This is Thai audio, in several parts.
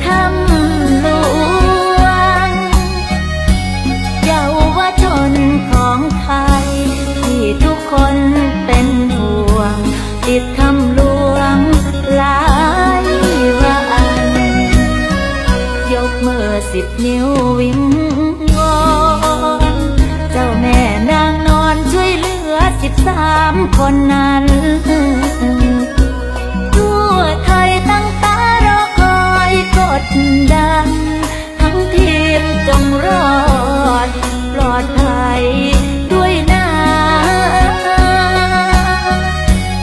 ถ้ำหลวงเยาวชนของไทยที่ทุกคนเป็นห่วงติดถ้ำหลวงหลายวันยกมือ10 นิ้ววิงวอนเจ้าแม่นางนอนช่วยเหลือ13 คนนั้นทั่วไทยตั้งตารอคอยกดดันทั้งทีมจงรอดปลอดภัยด้วยนะ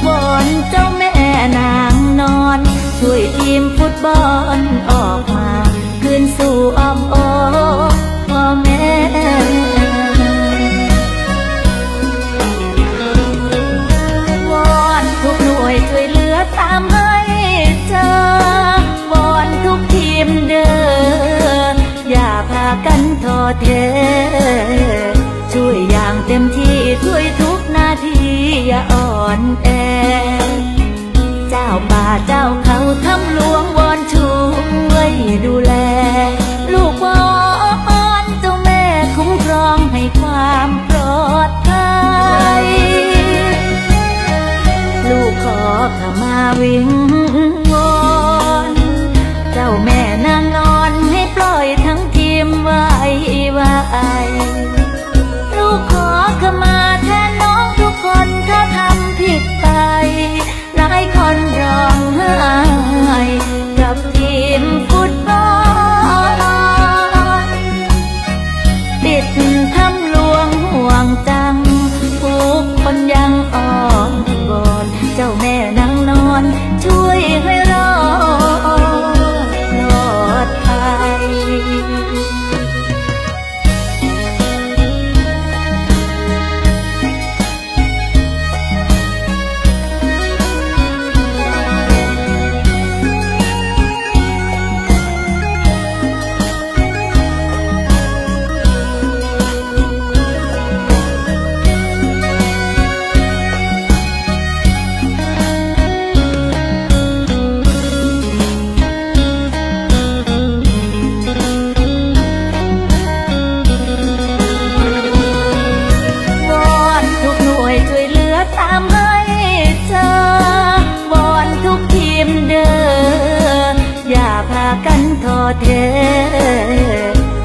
วอนเจ้าแม่นางนอนช่วยทีมฟุตบอลออกมาคืนสู่อ้อมอกพ่อแม่วอนทุกหน่วยช่วยเหลือตามให้เจอวอนทุกทีมเดินอย่าพากันท้อแท้ช่วยอย่างเต็มที่ช่วยทุกนาทีอย่าอ่อนแอเจ้าป่าเจ้าเขาถ้ำหลวงวอนช่วยดูแลลูกวอนเจ้าแม่คุ้มครองให้ความปลอดภัยลูกขอขมาวิงวอนเจ้าแม่นางนอนให้ปล่อยทั้งทีมไว้ลูกขอขมาแทนน้องทุกคนถ้าทำผิดไปหลายคนร้องไห้กับทีมฟุตบอลติดถ้ำหลวงห่วงจังทุกคนยังอ่อนวอนเจ้าแม่นางนอนช่วยให้รอดปลอดภัยกันท้อแท้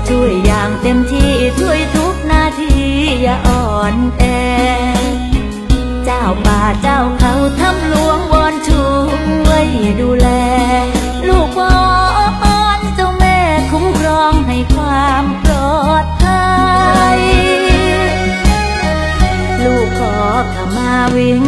ช่วยอย่างเต็มที่ช่วยทุกนาทีอย่าอ่อนแอเจ้าป่าเจ้าเขาถ้ำหลวงวอนช่วยดูแลลูกวอนเจ้าแม่คุ้มครองให้ความปลอดภัยลูกขอขมาวิง